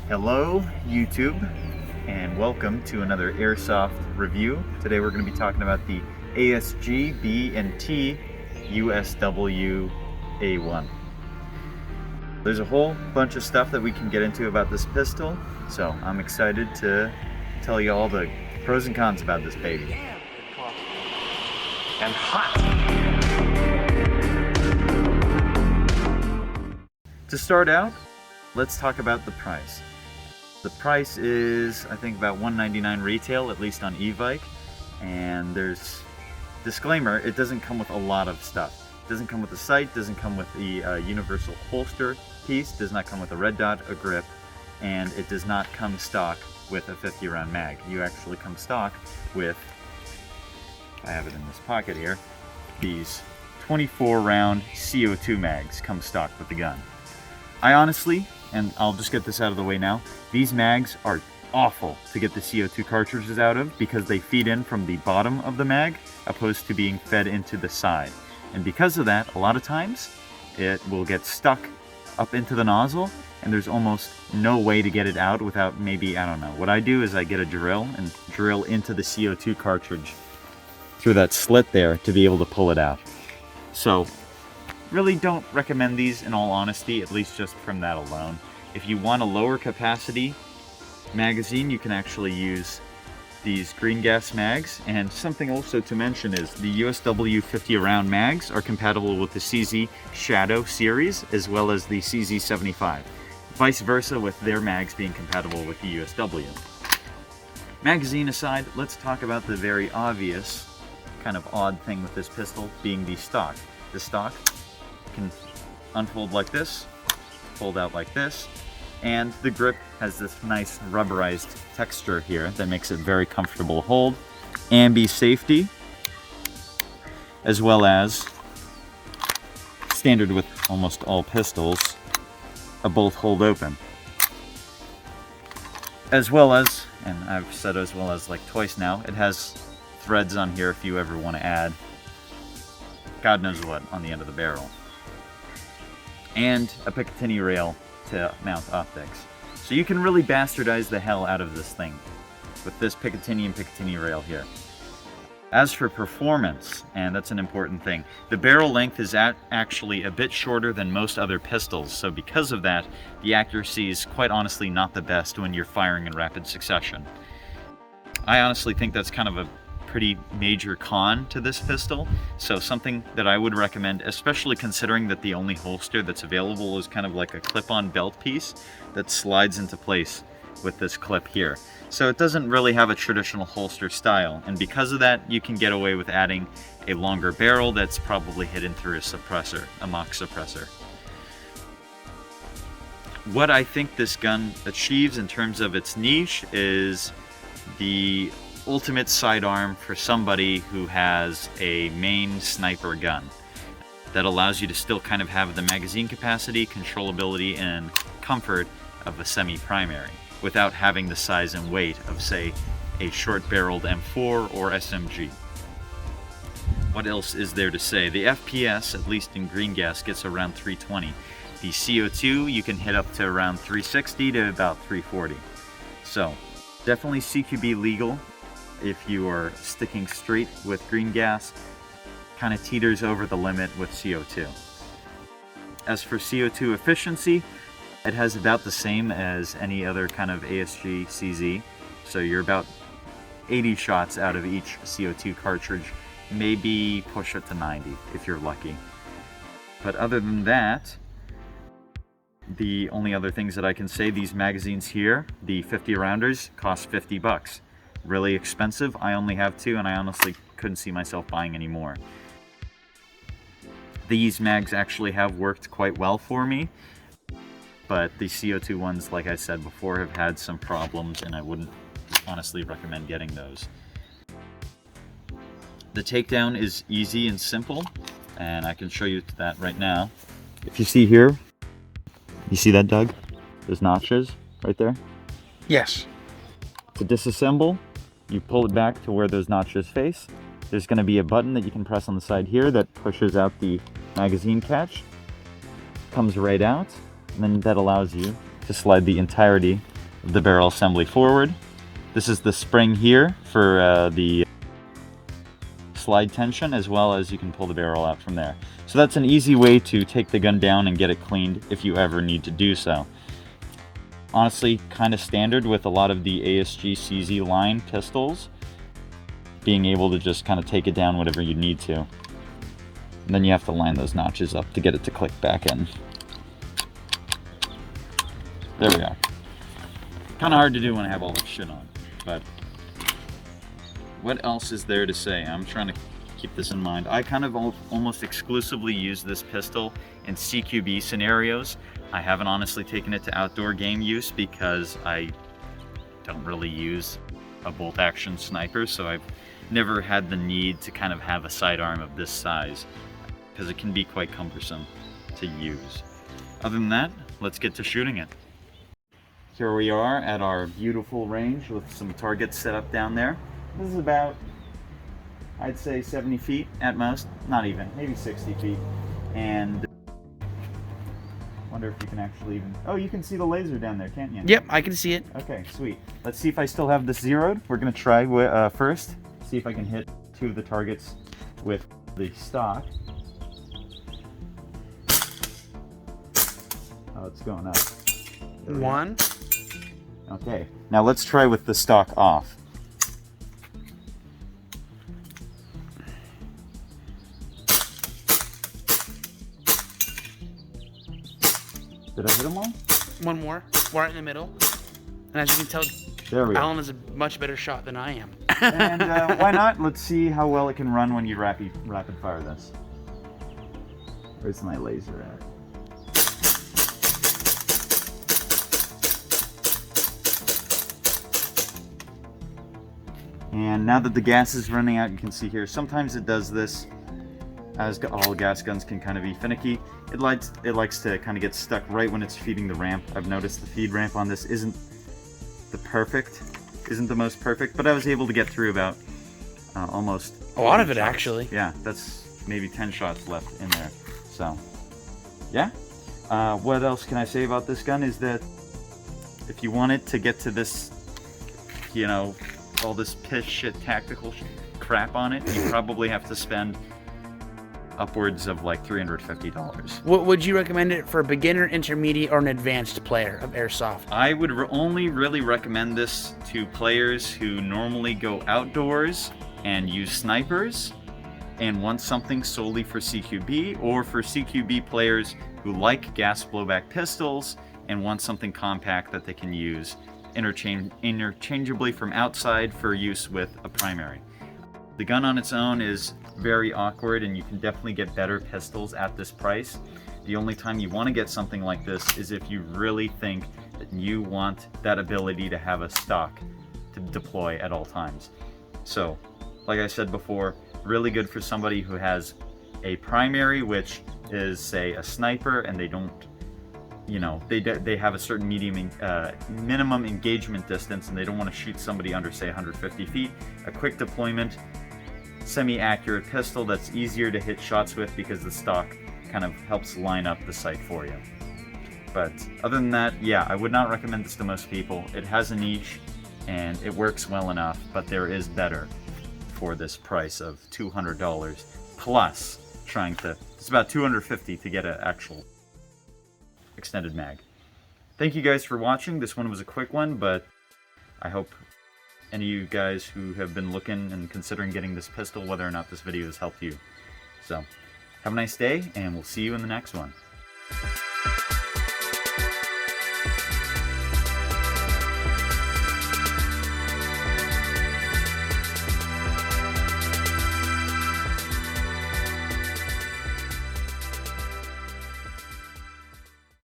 Hello YouTube, and welcome to another Airsoft review. Today we're going to be talking about the ASG B&T USW A1. There's a whole bunch of stuff that we can get into about this pistol, so I'm excited to tell you all the pros and cons about this baby. And hot. To start out, let's talk about the price. The price is, I think, about $199 retail, at least on e-bike. And there's, disclaimer, it doesn't come with a lot of stuff. It doesn't come with the sight, doesn't come with the universal holster piece, does not come with a red dot, a grip, and it does not come stock with a 50 round mag. You actually come stock with, I have it in this pocket here, these 24 round CO2 mags come stock with the gun. I honestly, and I'll just get this out of the way now, these mags are awful to get the CO2 cartridges out of because they feed in from the bottom of the mag opposed to being fed into the side. And because of that, a lot of times it will get stuck up into the nozzle and there's almost no way to get it out without maybe, I don't know. What I do is I get a drill and drill into the CO2 cartridge through that slit there to be able to pull it out. So really don't recommend these in all honesty, at least just from that alone. If you want a lower capacity magazine, you can actually use these green gas mags. And something also to mention is the USW 50 round mags are compatible with the CZ Shadow series as well as the CZ 75. Vice versa with their mags being compatible with the USW. Magazine aside, let's talk about the very obvious kind of odd thing with this pistol being the stock. The stock can unfold like this, fold out like this, and the grip has this nice rubberized texture here that makes it very comfortable to hold. Ambi safety, as well as, standard with almost all pistols, a bolt hold open. As well as, and I've said as well as like twice now, it has threads on here if you ever want to add God knows what on the end of the barrel. And a Picatinny rail to mount optics. So you can really bastardize the hell out of this thing with this Picatinny and Picatinny rail here. As for performance, and that's an important thing, the barrel length is actually a bit shorter than most other pistols, so because of that, the accuracy is quite honestly not the best when you're firing in rapid succession. I honestly think that's kind of a pretty major con to this pistol, so something that I would recommend, especially considering that the only holster that's available is kind of like a clip-on belt piece that slides into place with this clip here. So it doesn't really have a traditional holster style, and because of that you can get away with adding a longer barrel that's probably hidden through a suppressor, a mock suppressor. What I think this gun achieves in terms of its niche is the ultimate sidearm for somebody who has a main sniper gun that allows you to still kind of have the magazine capacity, controllability, and comfort of a semi-primary without having the size and weight of, say, a short-barreled M4 or SMG. What else is there to say? The FPS, at least in green gas, gets around 320. The CO2 you can hit up to around 360 to about 340. So definitely CQB legal if you are sticking straight with green gas, kind of teeters over the limit with CO2. As for CO2 efficiency, it has about the same as any other kind of ASG CZ, so you're about 80 shots out of each CO2 cartridge, maybe push it to 90 if you're lucky. But other than that, the only other things that I can say, these magazines here, the 50 rounders, cost 50 bucks. Really expensive. I only have two and I honestly couldn't see myself buying any more. These mags actually have worked quite well for me, but the CO2 ones, like I said before, have had some problems and I wouldn't honestly recommend getting those. The takedown is easy and simple, and I can show you that right now. If you see here, you see that, Doug? Those notches right there? Yes. To disassemble, you pull it back to where those notches face. There's going to be a button that you can press on the side here that pushes out the magazine catch. Comes right out, and then that allows you to slide the entirety the barrel assembly forward. This is the spring here for the slide tension, as well as you can pull the barrel out from there. So that's an easy way to take the gun down and get it cleaned if you ever need to do so. Honestly, kind of standard with a lot of the ASG CZ line pistols, being able to just kind of take it down whenever you need to. And then you have to line those notches up to get it to click back in. There we are. Kind of hard to do when I have all this shit on, but what else is there to say? I'm trying to keep this in mind. I kind of almost exclusively use this pistol in CQB scenarios. I haven't honestly taken it to outdoor game use because I don't really use a bolt action sniper, so I've never had the need to kind of have a sidearm of this size because it can be quite cumbersome to use. Other than that, let's get to shooting it. Here we are at our beautiful range with some targets set up down there. This is about, I'd say 70 feet at most, not even, maybe 60 feet. And wonder if you can actually even, oh, you can see the laser down there, can't you? Yep, I can see it. Okay, sweet. Let's see if I still have this zeroed. We're gonna try first, see if I can hit 2 of the targets with the stock. Oh, it's going up. One. Okay, now let's try with the stock off. Did I hit them all? One more. We're right in the middle. And as you can tell, there we Allan is a much better shot than I am. And why not? Let's see how well it can run when you rapid fire this. Where's my laser at? And now that the gas is running out, you can see here, sometimes it does this, as all gas guns can kind of be finicky. It likes to kind of get stuck right when it's feeding the ramp. I've noticed the feed ramp on this isn't the most perfect, but I was able to get through about almost a lot of it shots. Actually. Yeah, that's maybe 10 shots left in there. So, yeah. What else can I say about this gun is that if you wanted to get to this, you know, all this piss shit tactical crap on it, you probably have to spend upwards of like $350. What would you recommend it for a beginner, intermediate, or an advanced player of Airsoft? I would only really recommend this to players who normally go outdoors and use snipers and want something solely for CQB, or for CQB players who like gas blowback pistols and want something compact that they can use interchangeably from outside for use with a primary. The gun on its own is very awkward, and you can definitely get better pistols at this price. The only time you want to get something like this is if you really think that you want that ability to have a stock to deploy at all times. So, like I said before, really good for somebody who has a primary, which is, say, a sniper, and they don't, you know, they have a certain minimum engagement distance, and they don't want to shoot somebody under, say, 150 feet. A quick deployment, semi-accurate pistol that's easier to hit shots with because the stock kind of helps line up the sight for you. But other than that, yeah, I would not recommend this to most people. It has a niche and it works well enough, but there is better for this price of $200 plus it's about $250 to get an actual extended mag. Thank you guys for watching. This one was a quick one, but I hope any of you guys who have been looking and considering getting this pistol, whether or not this video has helped you. So, have a nice day, and we'll see you in the next one.